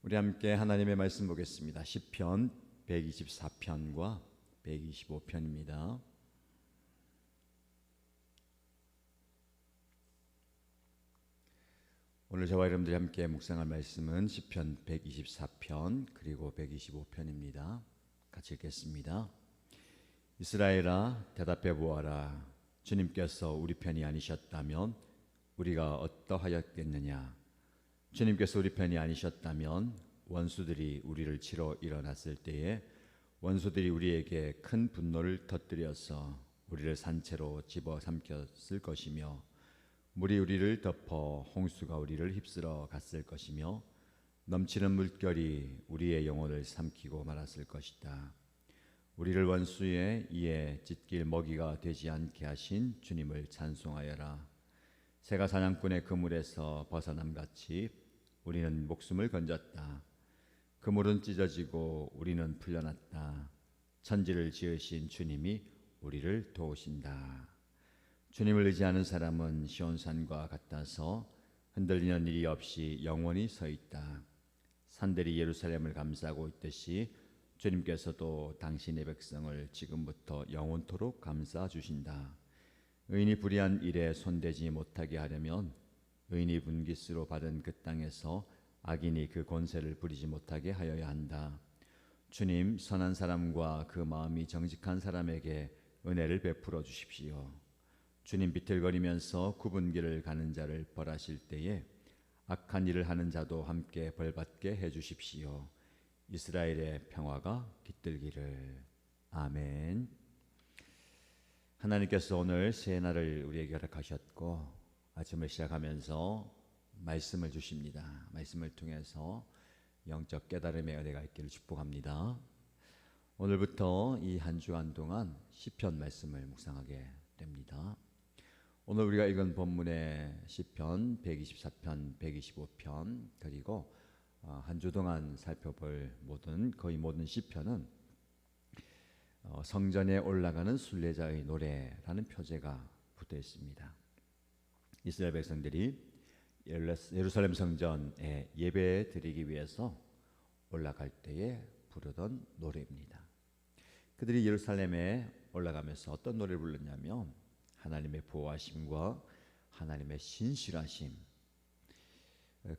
우리 함께 하나님의 말씀 보겠습니다. 시편 124편과 125편입니다. 오늘 저와 여러분들이 함께 묵상할 말씀은 시편 124편 그리고 125편입니다. 같이 읽겠습니다. 이스라엘아, 대답해 보아라. 주님께서 우리 편이 아니셨다면 우리가 어떠하였겠느냐. 주님께서 우리 편이 아니셨다면 원수들이 우리를 치러 일어났을 때에 원수들이 우리에게 큰 분노를 터뜨려서 우리를 산채로 집어삼켰을 것이며 물이 우리를 덮어 홍수가 우리를 휩쓸어 갔을 것이며 넘치는 물결이 우리의 영혼을 삼키고 말았을 것이다. 우리를 원수의 이에 찢길 먹이가 되지 않게 하신 주님을 찬송하여라. 새가 사냥꾼의 그물에서 벗어남같이 우리는 목숨을 건졌다. 그물은 찢어지고 우리는 풀려났다. 천지를 지으신 주님이 우리를 도우신다. 주님을 의지하는 사람은 시온산과 같아서 흔들리는 일이 없이 영원히 서 있다. 산들이 예루살렘을 감싸고 있듯이 주님께서도 당신의 백성을 지금부터 영원토록 감싸 주신다. 의인이 불의한 일에 손대지 못하게 하려면 의인이 분깃으로 받은 그 땅에서 악인이 그 권세를 부리지 못하게 하여야 한다. 주님, 선한 사람과 그 마음이 정직한 사람에게 은혜를 베풀어 주십시오. 주님, 비틀거리면서 굽은 길을 가는 자를 벌하실 때에 악한 일을 하는 자도 함께 벌받게 해 주십시오. 이스라엘의 평화가 깃들기를. 아멘. 하나님께서 오늘 새 날을 우리에게 허락하셨고 아침을 시작하면서 말씀을 주십니다. 말씀을 통해서 영적 깨달음의 은혜가 있기를 축복합니다. 오늘부터 이 한 주간 동안 시편 말씀을 묵상하게 됩니다. 오늘 우리가 읽은 본문의 시편 124편, 125편 그리고 한 주 동안 살펴볼 거의 모든 시편은 성전에 올라가는 순례자의 노래라는 표제가 붙어 있습니다. 이스라엘 백성들이 예루살렘 성전에 예배 드리기 위해서 올라갈 때에 부르던 노래입니다. 그들이 예루살렘에 올라가면서 어떤 노래를 불렀냐면 하나님의 보호하심과 하나님의 신실하심,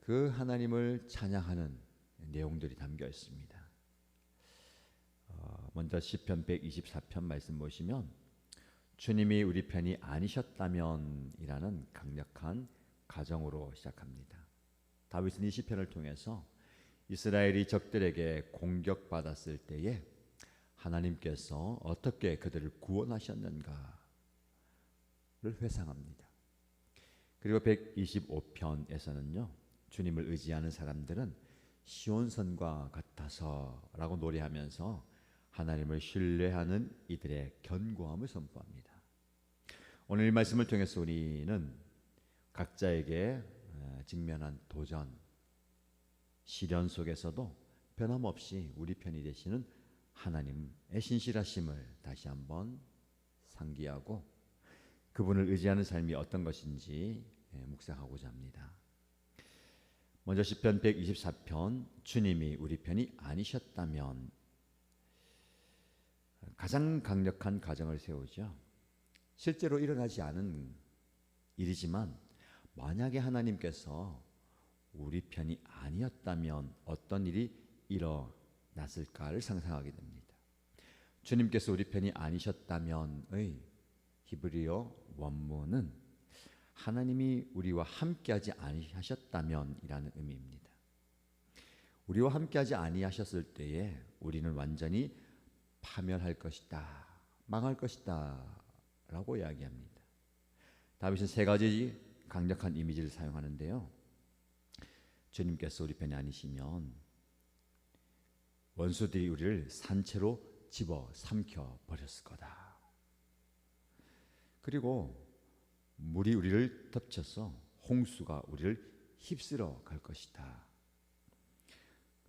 그 하나님을 찬양하는 내용들이 담겨 있습니다. 먼저 시편 124편 말씀 보시면 주님이 우리 편이 아니셨다면 이라는 강력한 가정으로 시작합니다. 다윗은 이 시편을 통해서 이스라엘이 적들에게 공격받았을 때에 하나님께서 어떻게 그들을 구원하셨는가를 회상합니다. 그리고 125편에서는요 주님을 의지하는 사람들은 시온산과 같아서 라고 노래하면서 하나님을 신뢰하는 이들의 견고함을 선포합니다. 오늘 이 말씀을 통해서 우리는 각자에게 직면한 도전, 시련 속에서도 변함없이 우리 편이 되시는 하나님의 신실하심을 다시 한번 상기하고 그분을 의지하는 삶이 어떤 것인지 묵상하고자 합니다. 먼저 시편 124편 주님이 우리 편이 아니셨다면 가장 강력한 가정을 세우죠. 실제로 일어나지 않은 일이지만 만약에 하나님께서 우리 편이 아니었다면 어떤 일이 일어났을까를 상상하게 됩니다. 주님께서 우리 편이 아니셨다면의 히브리어 원문은 하나님이 우리와 함께하지 아니하셨다면이라는 의미입니다. 우리와 함께하지 아니하셨을 때에 우리는 완전히 파멸할 것이다, 망할 것이다 라고 이야기합니다. 다윗은 세 가지 강력한 이미지를 사용하는데요. 주님께서 우리 편이 아니시면 원수들이 우리를 산채로 집어 삼켜 버렸을 거다. 그리고 물이 우리를 덮쳐서 홍수가 우리를 휩쓸어 갈 것이다.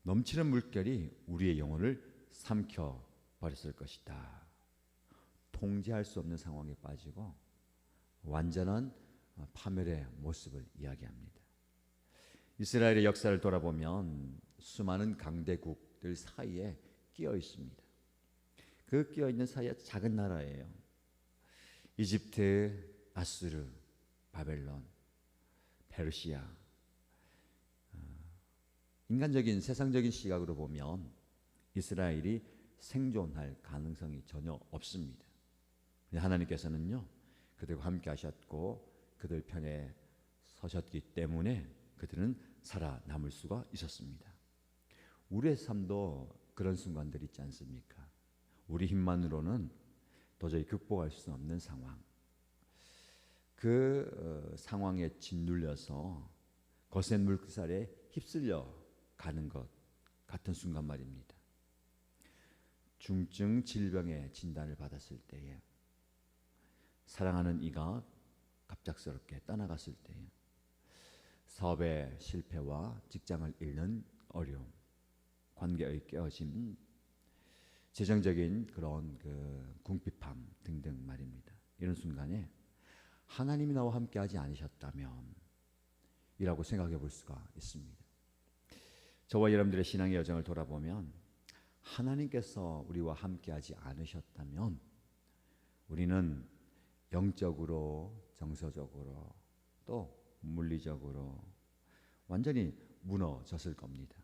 넘치는 물결이 우리의 영혼을 삼켜 버렸을 것이다. 통제할 수 없는 상황에 빠지고 완전한 파멸의 모습을 이야기합니다. 이스라엘의 역사를 돌아보면 수많은 강대국들 사이에 끼어 있습니다. 그 끼어 있는 사이에 작은 나라예요. 이집트, 아수르, 바벨론, 페르시아. 인간적인 세상적인 시각으로 보면 이스라엘이 생존할 가능성이 전혀 없습니다. 하나님께서는요, 그들과 함께 하셨고 그들 편에 서셨기 때문에 그들은 살아남을 수가 있었습니다. 우리의 삶도 그런 순간들이 있지 않습니까? 우리 힘만으로는 도저히 극복할 수 없는 상황. 그 상황에 짓눌려서 거센 물살에 휩쓸려 가는 것 같은 순간 말입니다. 중증 질병의 진단을 받았을 때에, 사랑하는 이가 갑작스럽게 떠나갔을 때에, 사업의 실패와 직장을 잃는 어려움, 관계의 깨어짐, 재정적인 그런 궁핍함 등등 말입니다. 이런 순간에 하나님이 나와 함께하지 않으셨다면 이라고 생각해 볼 수가 있습니다. 저와 여러분들의 신앙의 여정을 돌아보면 하나님께서 우리와 함께하지 않으셨다면 우리는 영적으로, 정서적으로, 또 물리적으로 완전히 무너졌을 겁니다.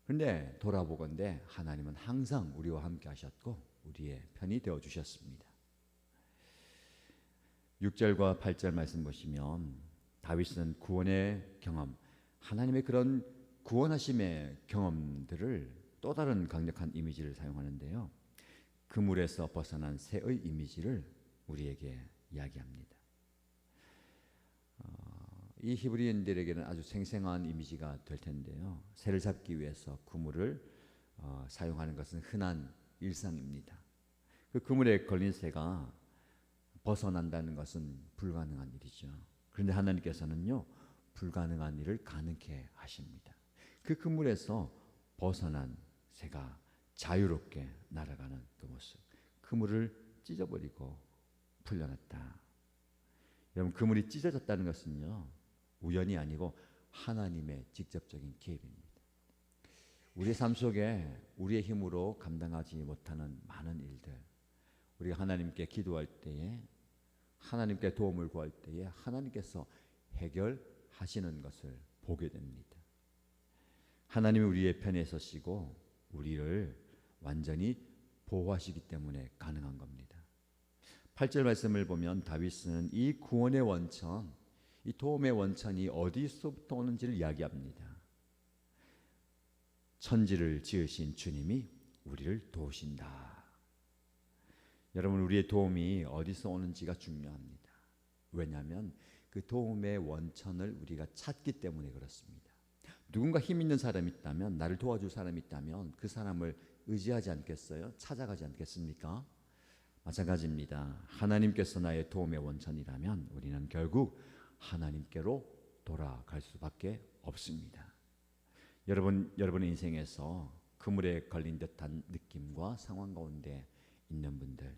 그런데 돌아보건대 하나님은 항상 우리와 함께 하셨고 우리의 편이 되어 주셨습니다. 6절과 8절 말씀 보시면 다윗은 구원의 경험, 하나님의 그런 구원하심의 경험들을 또 다른 강력한 이미지를 사용하는데요, 그물에서 벗어난 새의 이미지를 우리에게 이야기합니다. 이 히브리인들에게는 아주 생생한 이미지가 될 텐데요, 새를 잡기 위해서 그물을 사용하는 것은 흔한 일상입니다. 그 그물에 걸린 새가 벗어난다는 것은 불가능한 일이죠. 그런데 하나님께서는요, 불가능한 일을 가능케 하십니다. 그 그물에서 벗어난 새가 자유롭게 날아가는 그 모습, 그물을 찢어버리고 풀려났다. 여러분, 그물이 찢어졌다는 것은요, 우연이 아니고 하나님의 직접적인 개입입니다. 우리의 삶 속에 우리의 힘으로 감당하지 못하는 많은 일들, 우리가 하나님께 기도할 때에, 하나님께 도움을 구할 때에 하나님께서 해결하시는 것을 보게 됩니다. 하나님이 우리의 편에 서시고 우리를 완전히 보호하시기 때문에 가능한 겁니다. 8절 말씀을 보면 다윗은 이 구원의 원천, 이 도움의 원천이 어디서부터 오는지를 이야기합니다. 천지를 지으신 주님이 우리를 도우신다. 여러분, 우리의 도움이 어디서 오는지가 중요합니다. 왜냐하면 그 도움의 원천을 우리가 찾기 때문에 그렇습니다. 누군가 힘 있는 사람이 있다면, 나를 도와줄 사람이 있다면 그 사람을 의지하지 않겠어요? 찾아가지 않겠습니까? 마찬가지입니다. 하나님께서 나의 도움의 원천이라면 우리는 결국 하나님께로 돌아갈 수밖에 없습니다. 여러분의 인생에서 그물에 걸린 듯한 느낌과 상황 가운데 있는 분들,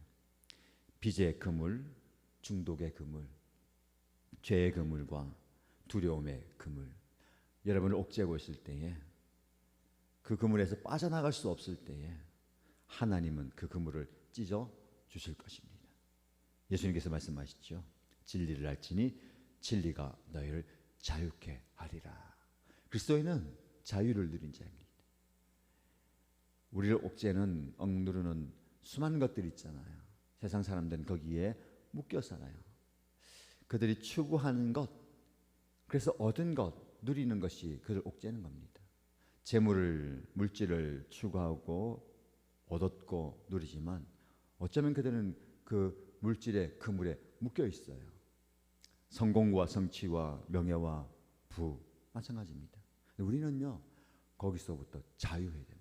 빚의 그물, 중독의 그물, 죄의 그물과 두려움의 그물, 여러분을 옥죄고 있을 때에, 그 그물에서 빠져나갈 수 없을 때에 하나님은 그 그물을 찢어 주실 것입니다. 예수님께서 말씀하시죠. 진리를 알지니 진리가 너희를 자유케 하리라. 그리스도인은 자유를 누린 자입니다. 우리를 옥죄는, 억누르는 수많은 것들이 있잖아요. 세상 사람들은 거기에 묶여 살아요. 그들이 추구하는 것, 그래서 얻은 것, 누리는 것이 그를 옥죄는 겁니다. 재물을, 물질을 추구하고 얻었고 누리지만 어쩌면 그들은 그 물질의 그물에 묶여 있어요. 성공과 성취와 명예와 부, 마찬가지입니다. 우리는요, 거기서부터 자유해야 됩니다.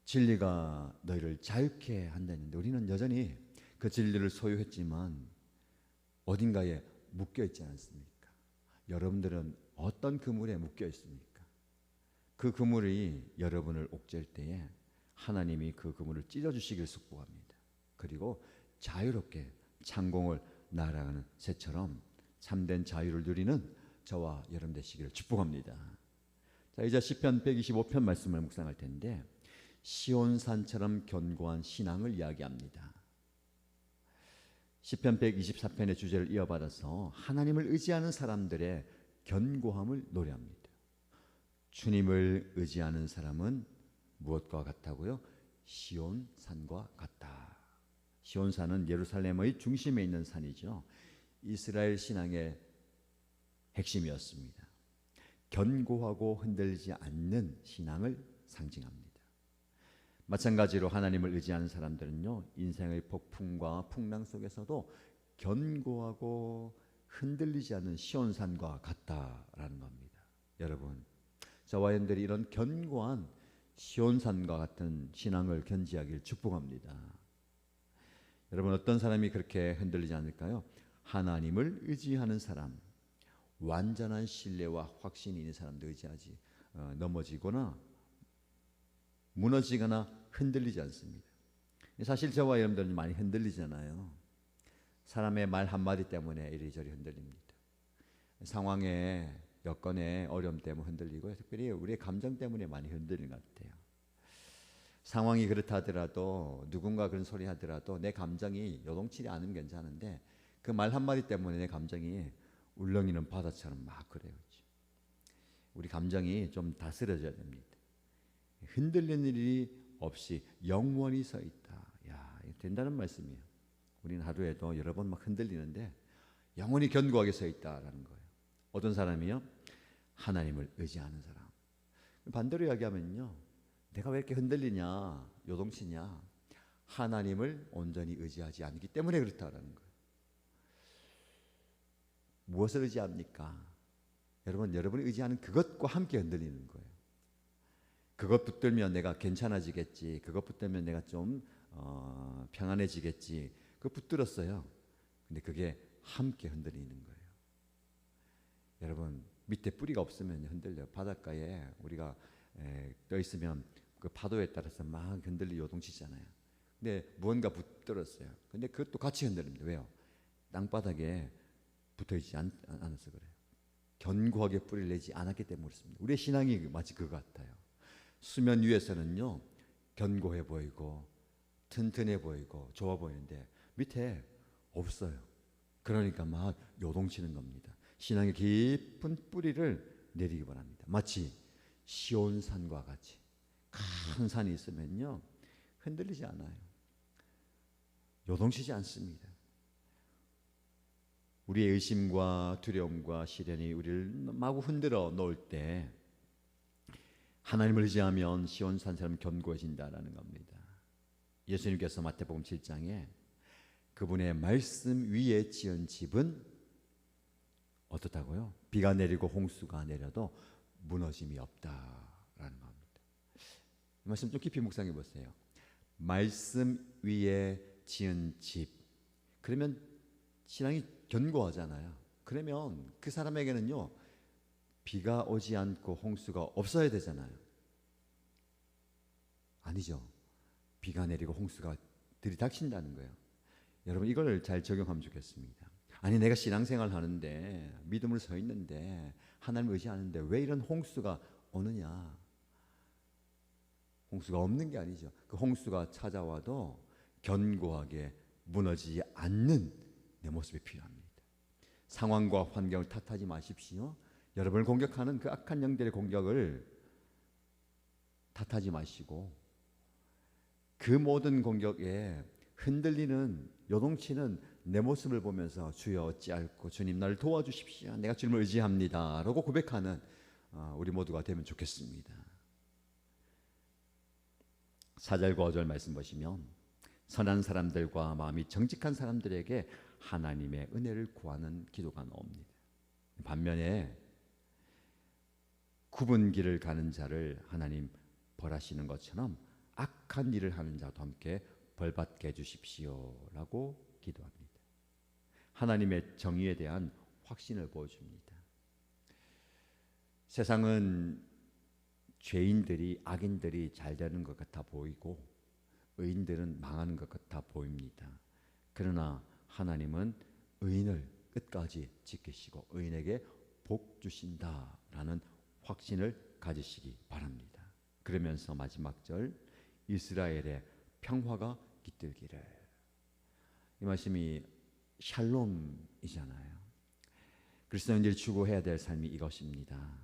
진리가 너희를 자유케 한다는데 우리는 여전히 그 진리를 소유했지만 어딘가에 묶여 있지 않습니까? 여러분들은 어떤 그물에 묶여 있습니까? 그 그물이 여러분을 옥죄일 때에 하나님이 그 그물을 찢어주시길 축복합니다. 그리고 자유롭게 창공을 날아가는 새처럼 참된 자유를 누리는 저와 여러분 되시기를 축복합니다. 자, 이제 시편 125편 말씀을 묵상할 텐데 시온산처럼 견고한 신앙을 이야기합니다. 시편 124편의 주제를 이어받아서 하나님을 의지하는 사람들의 견고함을 노래합니다. 주님을 의지하는 사람은 무엇과 같다고요? 시온산과 같다. 시온산은 예루살렘의 중심에 있는 산이죠. 이스라엘 신앙의 핵심이었습니다. 견고하고 흔들리지 않는 신앙을 상징합니다. 마찬가지로 하나님을 의지하는 사람들은요, 인생의 폭풍과 풍랑 속에서도 견고하고 흔들리지 않는 시온산과 같다라는 겁니다. 여러분, 저와 여러분들이 이런 견고한 시온산과 같은 신앙을 견지하길 축복합니다. 여러분, 어떤 사람이 그렇게 흔들리지 않을까요? 하나님을 의지하는 사람, 완전한 신뢰와 확신이 있는 사람도 의지하지 넘어지거나 무너지거나 흔들리지 않습니다. 사실 저와 여러분들은 많이 흔들리잖아요. 사람의 말 한마디 때문에 이리저리 흔들립니다. 상황에 여건의 어려움 때문에 흔들리고, 특별히 우리의 감정 때문에 많이 흔들리는 것 같아요. 상황이 그렇다 하더라도, 누군가 그런 소리 하더라도 내 감정이 요동치지 않으면 괜찮은데 그 말 한마디 때문에 내 감정이 울렁이는 바다처럼 막 그래요. 우리 감정이 좀 다스려져야 됩니다. 흔들리는 일이 없이 영원히 서 있다. 야, 된다는 말씀이에요. 우리는 하루에도 여러 번 막 흔들리는데 영원히 견고하게 서 있다라는 거예요. 어떤 사람이요? 하나님을 의지하는 사람. 반대로 이야기하면요, 내가 왜 이렇게 흔들리냐, 요동치냐, 하나님을 온전히 의지하지 않기 때문에 그렇다라는 거예요. 무엇을 의지합니까? 여러분이 의지하는 그것과 함께 흔들리는 거예요. 그것 붙들면 내가 괜찮아지겠지, 그것 붙들면 내가 좀 평안해지겠지, 그거 붙들었어요. 근데 그게 함께 흔들리는 거예요. 여러분, 밑에 뿌리가 없으면 흔들려요. 바닷가에 우리가 떠 있으면 그 파도에 따라서 막 흔들리 요동치잖아요. 근데 무언가 붙들었어요. 근데 그것도 같이 흔들립니다. 왜요? 땅바닥에 붙어있지 않아서 그래요. 견고하게 뿌리를 내지 않았기 때문에 그렇습니다. 우리의 신앙이 마치 그거 같아요. 수면 위에서는요, 견고해 보이고 튼튼해 보이고 좋아 보이는데 밑에 없어요. 그러니까 막 요동치는 겁니다. 신앙의 깊은 뿌리를 내리기 바랍니다. 마치 시온산과 같이 큰 산이 있으면요, 흔들리지 않아요. 요동치지 않습니다. 우리의 의심과 두려움과 시련이 우리를 마구 흔들어 놓을 때 하나님을 의지하면 시온산처럼 견고해진다라는 겁니다. 예수님께서 마태복음 7장에 그분의 말씀 위에 지은 집은 어떻다고요? 비가 내리고 홍수가 내려도 무너짐이 없다라는 겁니다. 이 말씀 좀 깊이 묵상해 보세요. 말씀 위에 지은 집, 그러면 신앙이 견고하잖아요. 그러면 그 사람에게는요, 비가 오지 않고 홍수가 없어야 되잖아요. 아니죠. 비가 내리고 홍수가 들이닥친다는 거예요. 여러분, 이걸 잘 적용하면 좋겠습니다. 아니, 내가 신앙생활 하는데, 믿음을 서 있는데, 하나님을 의지하는데 왜 이런 홍수가 오느냐? 홍수가 없는 게 아니죠. 그 홍수가 찾아와도 견고하게 무너지지 않는 내 모습이 필요합니다. 상황과 환경을 탓하지 마십시오. 여러분을 공격하는 그 악한 영들의 공격을 탓하지 마시고, 그 모든 공격에 흔들리는, 요동치는 내 모습을 보면서 주여 어찌할꼬, 주님 나를 도와주십시오, 내가 주님을 의지합니다 라고 고백하는 우리 모두가 되면 좋겠습니다. 4절과 5절 말씀 보시면 선한 사람들과 마음이 정직한 사람들에게 하나님의 은혜를 구하는 기도가 나옵니다. 반면에 굽은 길을 가는 자를 하나님 벌하시는 것처럼 악한 일을 하는 자도 함께 벌받게 해주십시오 라고 기도합니다. 하나님의 정의에 대한 확신을 보여줍니다. 세상은 죄인들이, 악인들이 잘 되는 것 같아 보이고 의인들은 망하는 것 같아 보입니다. 그러나 하나님은 의인을 끝까지 지키시고 의인에게 복 주신다라는 확신을 가지시기 바랍니다. 그러면서 마지막 절 이스라엘의 평화가 깃들기를. 이 말씀이 샬롬이잖아요. 그리스도인들이 추구해야 될 삶이 이것입니다.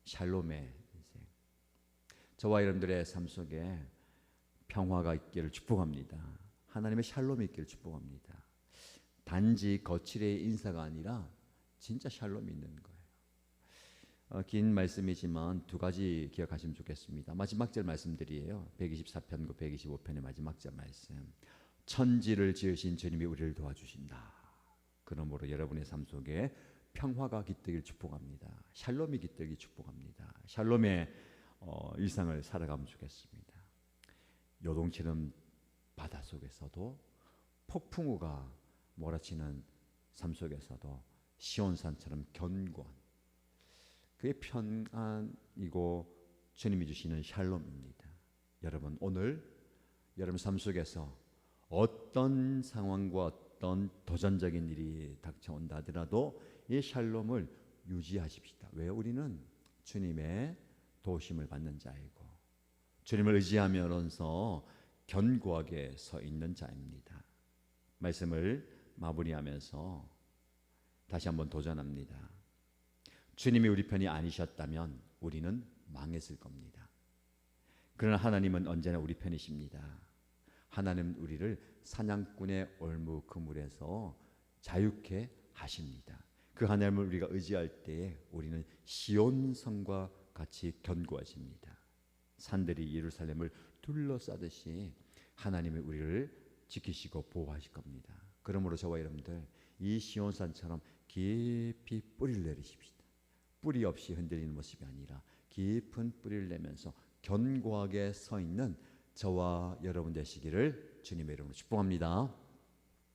샬롬의 인생. 저와 여러분들의 삶 속에 평화가 있기를 축복합니다. 하나님의 샬롬이 있기를 축복합니다. 단지 거칠의 인사가 아니라 진짜 샬롬이 있는 거예요. 긴 말씀이지만 두 가지 기억하시면 좋겠습니다. 마지막 절 말씀드리에요. 124편, 125편의 마지막 절 말씀. 천지를 지으신 주님이 우리를 도와주신다. 그러므로 여러분의 삶 속에 평화가 깃들길 축복합니다. 샬롬이 깃들기 축복합니다. 샬롬의 일상을 살아가면 좋겠습니다. 요동치는 바다 속에서도 폭풍우가 몰아치는 삶 속에서도 시온산처럼 견고한 그게 평안이고 주님이 주시는 샬롬입니다. 여러분 오늘 여러분 삶 속에서 어떤 상황과 어떤 도전적인 일이 닥쳐온다 하더라도 이 샬롬을 유지하십시다. 왜? 우리는 주님의 도우심을 받는 자이고 주님을 의지하면서 견고하게 서 있는 자입니다. 말씀을 마무리하면서 다시 한번 도전합니다. 주님이 우리 편이 아니셨다면 우리는 망했을 겁니다. 그러나 하나님은 언제나 우리 편이십니다. 하나님은 우리를 사냥꾼의 올무 그물에서 자유케 하십니다. 그 하나님을 우리가 의지할 때에 우리는 시온성과 같이 견고해집니다. 산들이 예루살렘을 둘러싸듯이 하나님이 우리를 지키시고 보호하실 겁니다. 그러므로 저와 여러분들 이 시온산처럼 깊이 뿌리를 내리십시다. 뿌리 없이 흔들리는 모습이 아니라 깊은 뿌리를 내면서 견고하게 서 있는 저와 여러분 되시기를 주님의 이름으로 축복합니다.